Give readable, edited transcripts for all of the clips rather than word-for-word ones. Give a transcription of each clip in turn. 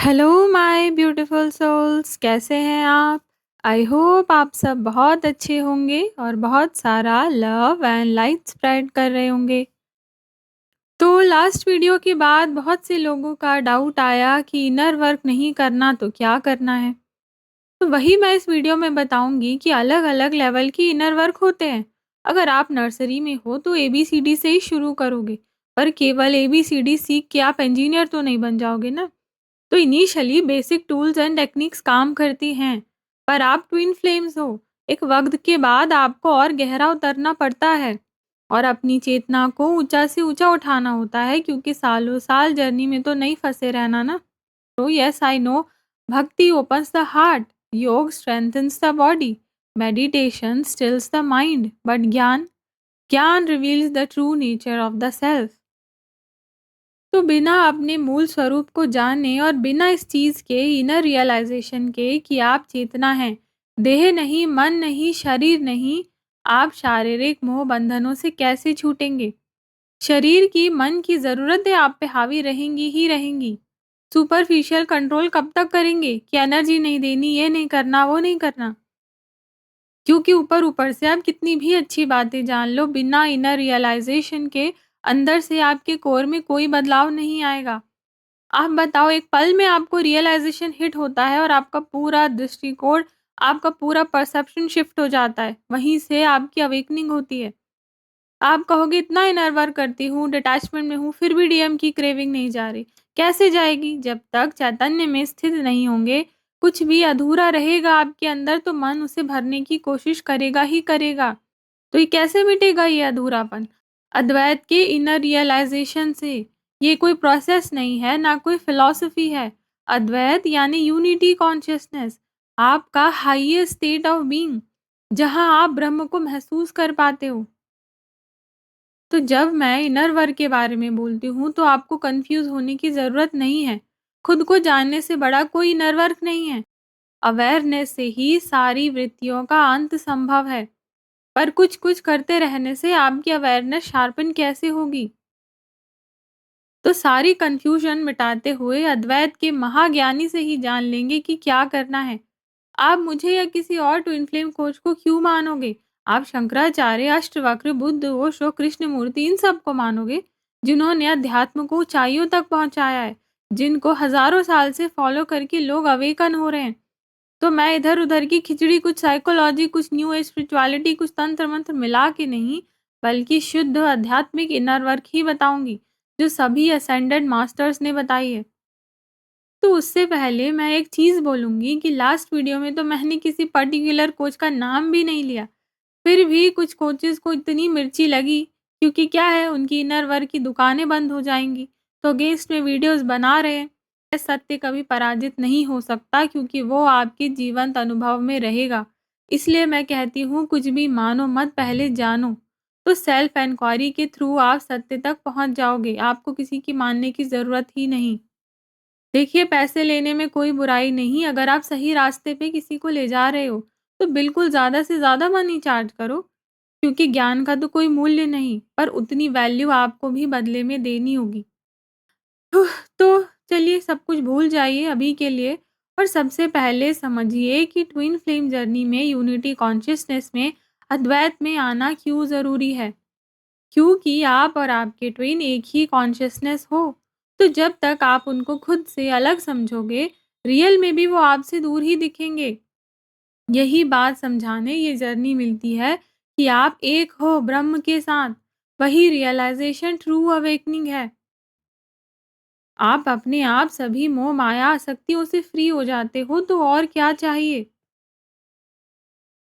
Hello my beautiful souls, कैसे हैं आप? आई होप आप सब बहुत अच्छे होंगे और बहुत सारा लव एंड लाइट स्प्रेड कर रहे होंगे। तो लास्ट वीडियो के बाद बहुत से लोगों का डाउट आया कि इनर वर्क नहीं करना तो क्या करना है। तो वही मैं इस वीडियो में बताऊंगी कि अलग अलग लेवल की इनर वर्क होते हैं। अगर आप नर्सरी में हो तो ABCD से ही शुरू करोगे, पर केवल ABCD सीख के आप इंजीनियर तो नहीं बन जाओगे ना। तो initially basic tools and techniques काम करती हैं, पर आप ट्विन फ्लेम्स हो। एक वक्त के बाद आपको और गहरा उतरना पड़ता है और अपनी चेतना को ऊंचा से ऊंचा उठाना होता है, क्योंकि सालों साल जर्नी में तो नहीं फंसे रहना ना। तो यस आई नो, भक्ति ओपन्स द हार्ट, योग strengthens the body, meditation stills the mind, but ज्ञान ज्ञान reveals the true nature of the self. तो बिना अपने मूल स्वरूप को जाने और बिना इस चीज़ के इनर रियलाइजेशन के कि आप चेतना हैं, देह नहीं, मन नहीं, शरीर नहीं, आप शारीरिक मोह बंधनों से कैसे छूटेंगे? शरीर की, मन की ज़रूरतें आप पे हावी रहेंगी ही रहेंगी। सुपरफिशियल कंट्रोल कब तक करेंगे कि एनर्जी नहीं देनी, ये नहीं करना, वो नहीं करना। क्योंकि ऊपर-ऊपर से आप कितनी भी अच्छी बातें जान लो, बिना इनर रियलाइजेशन के अंदर से आपके कोर में कोई बदलाव नहीं आएगा। आप बताओ, एक पल में आपको रियलाइज़ेशन हिट होता है और आपका पूरा दृष्टिकोण, आपका पूरा परसेप्शन शिफ्ट हो जाता है। वहीं से आपकी अवेकनिंग होती है। आप कहोगे इतना इनर वर्क करती हूँ, डिटैचमेंट में हूँ, फिर भी डीएम की क्रेविंग नहीं जा रही। कैसे जाएगी? जब तक चैतन्य में स्थित नहीं होंगे, कुछ भी अधूरा रहेगा आपके अंदर तो मन उसे भरने की कोशिश करेगा ही करेगा। तो ये कैसे मिटेगा ये अधूरापन? अद्वैत के इनर रियलाइजेशन से। ये कोई प्रोसेस नहीं है, ना कोई फिलॉसफी है। अद्वैत यानी यूनिटी कॉन्शियसनेस, आपका हाईएस्ट स्टेट ऑफ बीइंग, जहां आप ब्रह्म को महसूस कर पाते हो। तो जब मैं इनर वर्क के बारे में बोलती हूँ तो आपको कंफ्यूज होने की ज़रूरत नहीं है। खुद को जानने से बड़ा कोई इनर वर्क नहीं है। अवेयरनेस से ही सारी वृत्तियों का अंत संभव है। पर कुछ-कुछ करते रहने से आपकी अवेयरनेस शार्पन कैसे होगी? तो सारी कन्फ्यूजन मिटाते हुए अद्वैत के महाज्ञानी से ही जान लेंगे कि क्या करना है। आप मुझे या किसी और ट्विन फ्लेम कोच को क्यों मानोगे? आप शंकराचार्य, अष्टवक्र, बुद्ध, ओशो, कृष्णमूर्ति इन सबको मानोगे, जिन्होंने अध्यात्म को ऊंचाइयों तक पहुंचाया है, जिनको हजारों साल से फॉलो करके लोग अवेकन हो रहे हैं। तो मैं इधर-उधर की खिचड़ी, कुछ साइकोलॉजी, कुछ न्यू एज स्पिरिचुअलिटी, कुछ तंत्र-मंत्र मिला के नहीं, बल्कि शुद्ध आध्यात्मिक इनर वर्क ही बताऊँगी, जो सभी असेंडेड मास्टर्स ने बताई है। तो उससे पहले मैं एक चीज़ बोलूँगी कि लास्ट वीडियो में तो मैंने किसी पर्टिकुलर कोच का नाम भी नहीं लिया। फिर भी कुछ कोचेज़ को इतनी मिर्ची लगी, क्योंकि क्या है, उनकी इनर वर्क की दुकानें बंद हो जाएँगी, तो अगेंस्ट में वीडियोज़ बना रहे हैं। सत्य कभी पराजित नहीं हो सकता, क्योंकि वो आपके जीवंत अनुभव में रहेगा। इसलिए मैं कहती हूँ, कुछ भी मानो मत, पहले जानो। तो सेल्फ इंक्वायरी के थ्रू आप सत्य तक पहुँच जाओगे, आपको किसी की मानने की ज़रूरत ही नहीं। देखिए, पैसे लेने में कोई बुराई नहीं, अगर आप सही रास्ते पे किसी को ले जा रहे हो, तो बिल्कुल ज़्यादा से ज़्यादा मनी चार्ज करो, क्योंकि ज्ञान का तो कोई मूल्य नहीं, पर उतनी वैल्यू आपको भी बदले में देनी होगी। तो चलिए, सब कुछ भूल जाइए अभी के लिए और सबसे पहले समझिए कि ट्विन फ्लेम जर्नी में, यूनिटी कॉन्शियसनेस में, अद्वैत में आना क्यों ज़रूरी है। क्योंकि आप और आपके ट्विन एक ही कॉन्शियसनेस हो। तो जब तक आप उनको खुद से अलग समझोगे, रियल में भी वो आपसे दूर ही दिखेंगे। यही बात समझाने ये जर्नी मिलती है कि आप एक हो ब्रह्म के साथ। वही रियलाइजेशन ट्रू अवेकनिंग है। आप अपने आप सभी मोह माया आसक्तियों से फ्री हो जाते हो, तो और क्या चाहिए?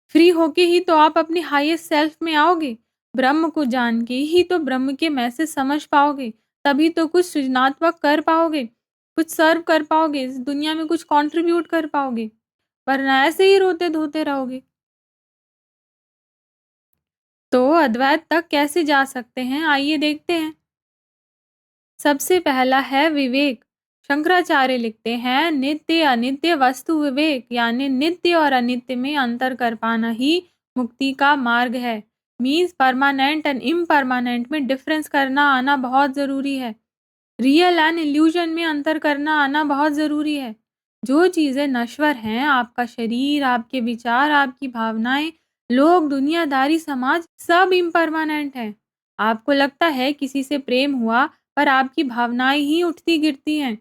फ्री होके ही तो आप अपने हाईएस्ट सेल्फ में आओगे। ब्रह्म को जान के ही तो ब्रह्म के मैसेज समझ पाओगे। तभी तो कुछ सृजनात्मक कर पाओगे, कुछ सर्व कर पाओगे, इस दुनिया में कुछ कंट्रीब्यूट कर पाओगे। वरना ऐसे ही रोते-धोते रहोगे। तो अद्वैत तक कैसे जा सकते हैं? आइए देखते हैं। सबसे पहला है विवेक। शंकराचार्य लिखते हैं, नित्य अनित्य वस्तु विवेक, यानी नित्य और अनित्य में अंतर कर पाना ही मुक्ति का मार्ग है। मीन्स परमानेंट एंड इम्परमानेंट में डिफरेंस करना आना बहुत जरूरी है। रियल एंड इल्यूजन में अंतर करना आना बहुत ज़रूरी है। जो चीज़ें नश्वर हैं, आपका शरीर, आपके विचार, आपकी भावनाएँ, लोग, दुनियादारी, समाज, सब इम्परमानेंट हैं। आपको लगता है किसी से प्रेम हुआ, पर आपकी भावनाएँ ही उठती-गिरती हैं।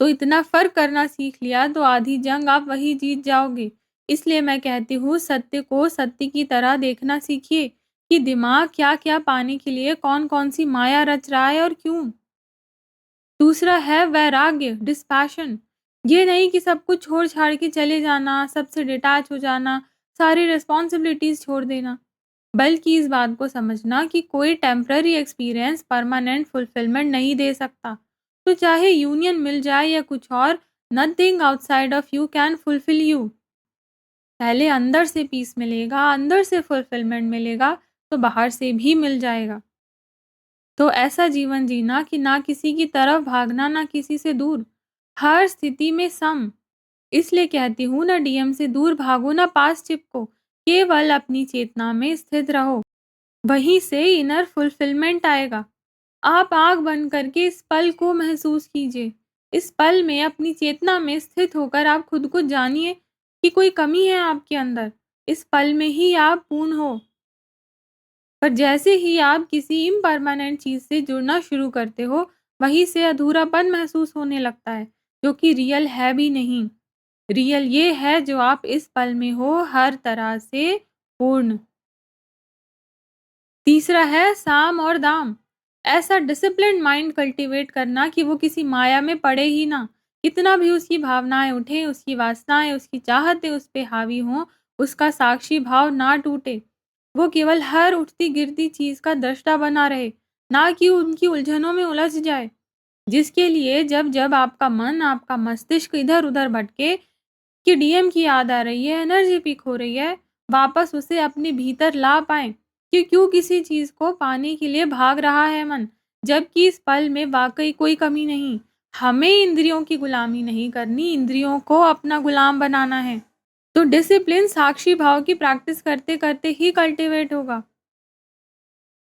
तो इतना फ़र्क करना सीख लिया तो आधी जंग आप वही जीत जाओगे। इसलिए मैं कहती हूँ सत्य को सत्य की तरह देखना सीखिए कि दिमाग क्या-क्या पाने के लिए कौन-कौन सी माया रच रहा है और क्यों। दूसरा है वैराग्य, डिस्पैशन। ये नहीं कि सब कुछ छोड़-छाड़ के चले जाना, सबसे डिटैच हो जाना, सारी रिस्पॉन्सिबिलिटीज़ छोड़ देना। बल्कि इस बात को समझना कि कोई टेम्पररी एक्सपीरियंस परमानेंट फुलफिलमेंट नहीं दे सकता। तो चाहे यूनियन मिल जाए या कुछ और, nothing outside of you can fulfil you. पहले अंदर से पीस मिलेगा, अंदर से फुलफिलमेंट मिलेगा, तो बाहर से भी मिल जाएगा। तो ऐसा जीवन जीना कि ना किसी की तरफ भागना, ना किसी से दूर, हर स्थिति में सम। इसलिए कहती हूँ ना डीएम से दूर भागो, ना पास चिपको, केवल अपनी चेतना में स्थित रहो। वहीं से इनर फुलफिलमेंट आएगा। आप आँख बंद करके इस पल को महसूस कीजिए। इस पल में अपनी चेतना में स्थित होकर आप खुद को जानिए कि कोई कमी है आपके अंदर। इस पल में ही आप पूर्ण हो। पर जैसे ही आप किसी इम्परमानेंट चीज़ से जुड़ना शुरू करते हो, वहीं से अधूरापन महसूस होने लगता है, जो कि रियल है भी नहीं। रियल ये है जो आप इस पल में हो, हर तरह से पूर्ण। तीसरा है साम और दाम। ऐसा डिसिप्लिन्ड माइंड कल्टीवेट करना कि वो किसी माया में पड़े ही ना। कितना भी उसकी भावनाएँ उठें, उसकी वासनाएँ, उसकी चाहतें उस पे हावी हों, उसका साक्षी भाव ना टूटे। वो केवल हर उठती-गिरती चीज़ का दृष्टा बना रहे, ना कि उनकी उलझनों में उलझ जाए। जिसके लिए जब-जब आपका मन, आपका मस्तिष्क इधर-उधर भटके कि डीएम की याद आ रही है, एनर्जी पीक हो रही है, वापस उसे अपने भीतर ला पाएँ कि क्यों किसी चीज़ को पाने के लिए भाग रहा है मन, जबकि इस पल में वाक़ई कोई कमी नहीं। हमें इंद्रियों की गुलामी नहीं करनी, इंद्रियों को अपना गुलाम बनाना है। तो डिसिप्लिन साक्षी भाव की प्रैक्टिस करते-करते ही कल्टीवेट होगा।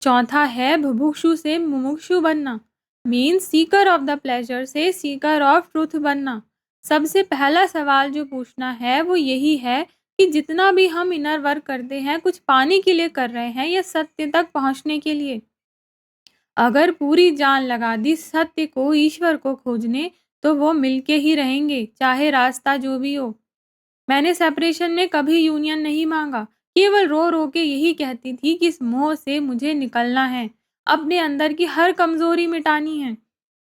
चौथा है बुभुक्षु से मुमुक्षु बनना, means Sikar of the pleasure से सीकर ऑफ ट्रुथ बनना। सबसे पहला सवाल जो पूछना है वो यही है कि जितना भी हम इनर वर्क करते हैं कुछ पाने के लिए कर रहे हैं या सत्य तक पहुंचने के लिए। अगर पूरी जान लगा दी सत्य को, ईश्वर को खोजने, तो वो मिलके ही रहेंगे, चाहे रास्ता जो भी हो। मैंने सेपरेशन में कभी यूनियन नहीं माँगा, केवल रो-रो के यही कहती थी कि इस मोह से मुझे निकलना है, अपने अंदर की हर कमज़ोरी मिटानी है।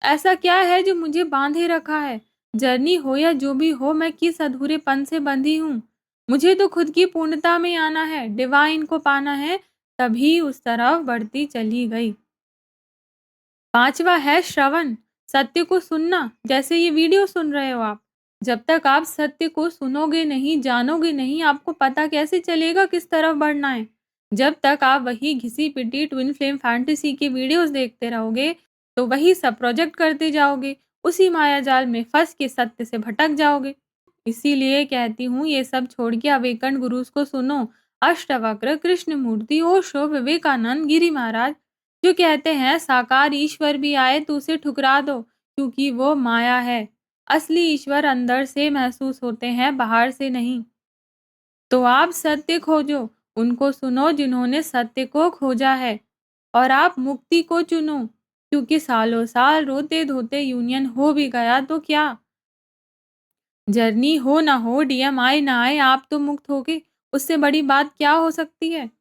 ऐसा क्या है जो मुझे बाँधे रखा है? जर्नी हो या जो भी हो, मैं किस अधूरेपन से बंधी हूँ? मुझे तो खुद की पूर्णता में आना है, डिवाइन को पाना है, तभी उस तरफ बढ़ती चली गई। 5वां है श्रवण, सत्य को सुनना, जैसे ये वीडियो सुन रहे हो आप। जब तक आप सत्य को सुनोगे नहीं, जानोगे नहीं, आपको पता कैसे चलेगा किस तरफ बढ़ना है? जब तक आप वही घिसी-पिटी ट्विन फ्लेम फैंटेसी की वीडियोज़ देखते रहोगे, तो वही सब प्रोजेक्ट करते जाओगे, उसी मायाजाल में फँस के सत्य से भटक जाओगे। इसीलिए कहती हूँ ये सब छोड़ के अवेकन गुरुज़ को सुनो। अष्टवक्र, कृष्णमूर्ति, ओशो, विवेकानंद, गिरी महाराज जो कहते हैं साकार ईश्वर भी आए तो उसे ठुकरा दो क्योंकि वो माया है। असली ईश्वर अंदर से महसूस होते हैं, बाहर से नहीं। तो आप सत्य खोजो, उनको सुनो जिन्होंने सत्य को खोजा है और आप मुक्ति को चुनो क्योंकि सालों साल रोते-धोते यूनियन हो भी गया तो क्या? जर्नी हो ना हो, डीएम आए ना आए, आप तो मुक्त होगे। उससे बड़ी बात क्या हो सकती है?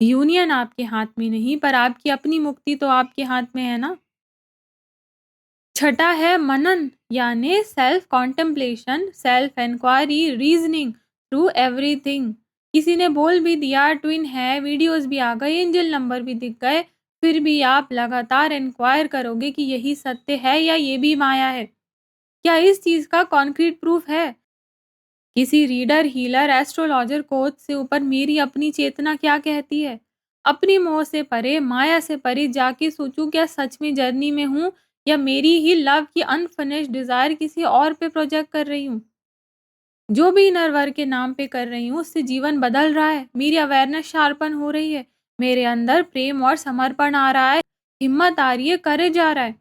यूनियन आपके हाथ में नहीं पर आपकी अपनी मुक्ति तो आपके हाथ में है ना। छठा है मनन यानी self contemplation, self inquiry, reasoning through everything. किसी ने बोल भी दिया ट्विन है, वीडियोस भी आ गए, एंजल नंबर भी दिख गए, फिर भी आप लगातार इंक्वायर करोगे कि यही सत्य है या ये भी माया है। क्या इस चीज का कॉन्क्रीट प्रूफ है? किसी रीडर, हीलर, एस्ट्रोलॉजर कोच से ऊपर मेरी अपनी चेतना क्या कहती है? अपनी मोह से परे, माया से परे जाके सोचूं क्या सच में जर्नी में हूँ या मेरी ही लव की अनफिनिश्ड डिजायर किसी और पे प्रोजेक्ट कर रही हूँ। जो भी इनर वर्क के नाम पे कर रही हूँ उससे जीवन बदल रहा है, मेरी अवेयरनेस शार्पन हो रही है, मेरे अंदर प्रेम और समर्पण आ रहा है। हिम्मत आ रही है, करेज आ रहा है।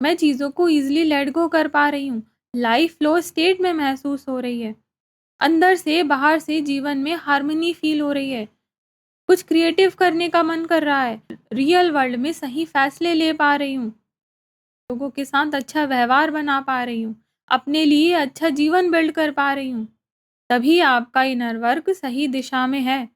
मैं चीज़ों को ईज़िली लेट गो कर पा रही हूँ। लाइफ़ फ्लो स्टेट में महसूस हो रही है। अंदर से बाहर से जीवन में हार्मनी फ़ील हो रही है। कुछ क्रिएटिव करने का मन कर रहा है। रियल वर्ल्ड में सही फ़ैसले ले पा रही हूँ। लोगों के साथ अच्छा व्यवहार बना पा रही हूँ। अपने लिए अच्छा जीवन बिल्ड कर पा रही हूँ। तभी आपका इनर वर्क सही दिशा में है।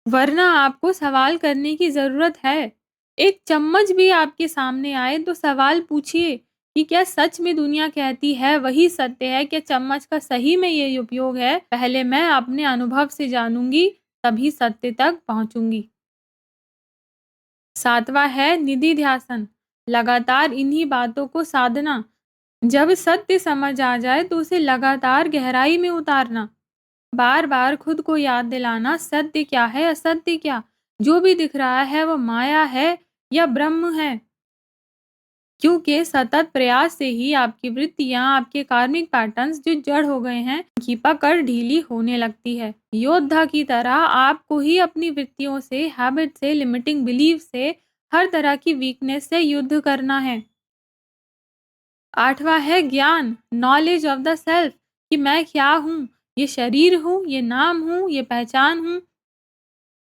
वरना आपको सवाल करने की ज़रूरत है। एक चम्मच भी आपके सामने आए तो सवाल पूछिए कि क्या सच में दुनिया कहती है वही सत्य है? क्या चम्मच का सही में ये उपयोग है? पहले मैं अपने अनुभव से जानूँगी, तभी सत्य तक पहुँचूँगी। 7वाँ है निधिध्यासन। लगातार इन्हीं बातों को साधना। जब सत्य समझ आ जाए तो उसे लगातार गहराई में उतारना। बार-बार खुद को याद दिलाना, सत्य क्या है, असत्य क्या? जो भी दिख रहा है वो माया है या ब्रह्म है? क्योंकि सतत प्रयास से ही आपकी वृत्तियाँ, आपके कार्मिक पैटर्न्स जो जड़ हो गए हैं, की पकड़ ढीली होने लगती है। योद्धा की तरह आपको ही अपनी वृत्तियों से, हैबिट से, लिमिटिंग बिलीफ से, हर तरह की वीकनेस से युद्ध करना है। 8वाँ है ज्ञान, नॉलेज ऑफ द सेल्फ कि मैं क्या हूँ? ये शरीर हूँ, ये नाम हूँ, ये पहचान हूँ।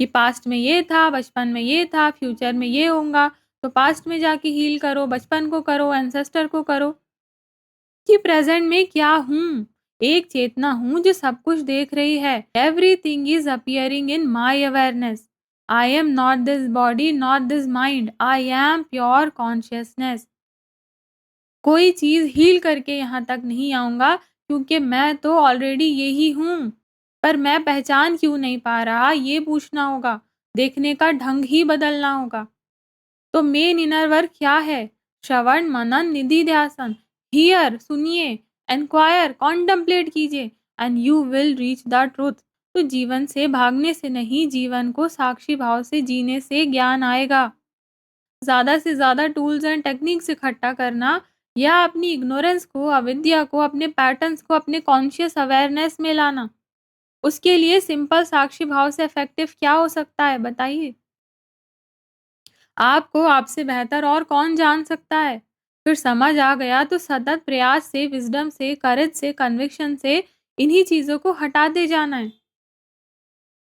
कि पास्ट में ये था, बचपन में ये था, फ्यूचर में ये होगा, तो पास्ट में जाके हील करो, बचपन को करो, एंसेस्टर को करो, कि प्रेज़ेंट में क्या हूँ? एक चेतना हूँ जो सब कुछ देख रही है। Everything is appearing in my awareness. I am not this body, not this mind, I am pure consciousness. कोई चीज़ हील करके यहाँ तक नहीं आऊँगा क्योंकि मैं तो ऑलरेडी यही हूँ। पर मैं पहचान क्यों नहीं पा रहा ये पूछना होगा, देखने का ढंग ही बदलना होगा। तो मेन इनर वर्क क्या है? श्रवण, मनन, निधिध्यासन। हियर सुनिए, एन्क्वायर, कॉन्टेम्पलेट कीजिए and you will reach the truth. तो जीवन से भागने से नहीं, जीवन को साक्षी भाव से जीने से ज्ञान आएगा। ज़्यादा से ज़्यादा टूल्स एंड टेक्निक्स इकट्ठा करना या अपनी इग्नोरेंस को, अविद्या को, अपने पैटर्न्स को अपने कॉन्शियस अवेयरनेस में लाना। उसके लिए सिंपल साक्षी भाव से इफ़ेक्टिव क्या हो सकता है बताइए? आपको आपसे बेहतर और कौन जान सकता है? फिर समझ आ गया तो सतत प्रयास से, विज़डम से, करेज से, कन्विक्शन से इन्हीं चीज़ों को हटाते जाना है।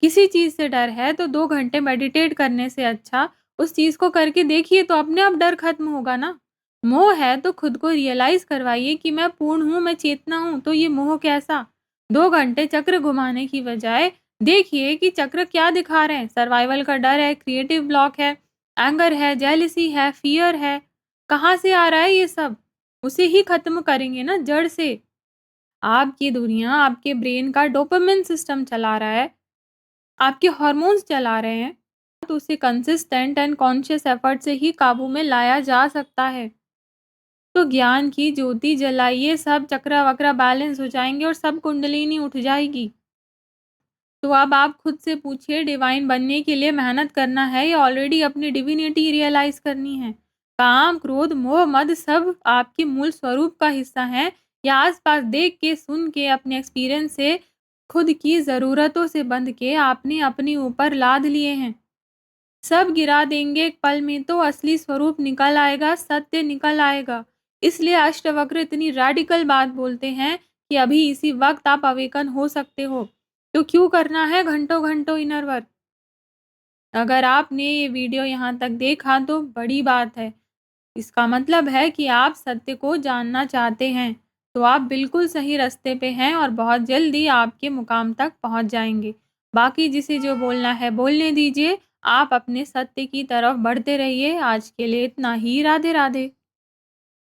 किसी चीज़ से डर है तो 2 घंटे मेडिटेट करने से अच्छा उस चीज़ को करके देखिए तो अपने आप डर खत्म होगा ना। मोह है तो खुद को रियलाइज़ करवाइए कि मैं पूर्ण हूँ, मैं चेतना हूँ, तो ये मोह कैसा? 2 घंटे चक्र घुमाने की बजाय देखिए कि चक्र क्या दिखा रहे हैं। सर्वाइवल का डर है, क्रिएटिव ब्लॉक है, एंगर है, जेलसी है, फ़ियर है। कहाँ से आ रहा है ये सब? उसे ही खत्म करेंगे ना जड़ से। आपकी दुनिया, आपके ब्रेन का डोपामाइन सिस्टम चला रहा है। आपके हार्मोन्स चला रहे हैं, तो उसे कंसिस्टेंट एंड कॉन्शियस एफर्ट से ही काबू में लाया जा सकता है। तो ज्ञान की ज्योति जलाइए, सब चक्रा-वक्रा बैलेंस हो जाएँगे और सब कुंडलिनी उठ जाएगी। तो अब आप खुद से पूछिए डिवाइन बनने के लिए मेहनत करना है या ऑलरेडी अपनी डिविनिटी रियलाइज़ करनी है? काम, क्रोध, मोह, मद सब आपके मूल स्वरूप का हिस्सा हैं या आस-पास देख के, सुन के, अपने एक्सपीरियंस से खुद की ज़रूरतों से बंध के आपने अपने ऊपर लाद लिए हैं? सब गिरा देंगे एक पल में तो असली स्वरूप निकल आएगा, सत्य निकल आएगा। इसलिए अष्टवक्र इतनी रैडिकल बात बोलते हैं कि अभी इसी वक़्त आप अवेकन हो सकते हो। तो क्यों करना है घंटों-घंटों इनर वर्क? अगर आपने ये वीडियो यहाँ तक देखा तो बड़ी बात है। इसका मतलब है कि आप सत्य को जानना चाहते हैं। तो आप बिल्कुल सही रास्ते पे हैं और बहुत जल्दी आपके मुकाम तक पहुँच जाएँगे। बाकी जिसे जो बोलना है बोलने दीजिए। आप अपने सत्य की तरफ बढ़ते रहिए। आज के लिए इतना ही। राधे-राधे।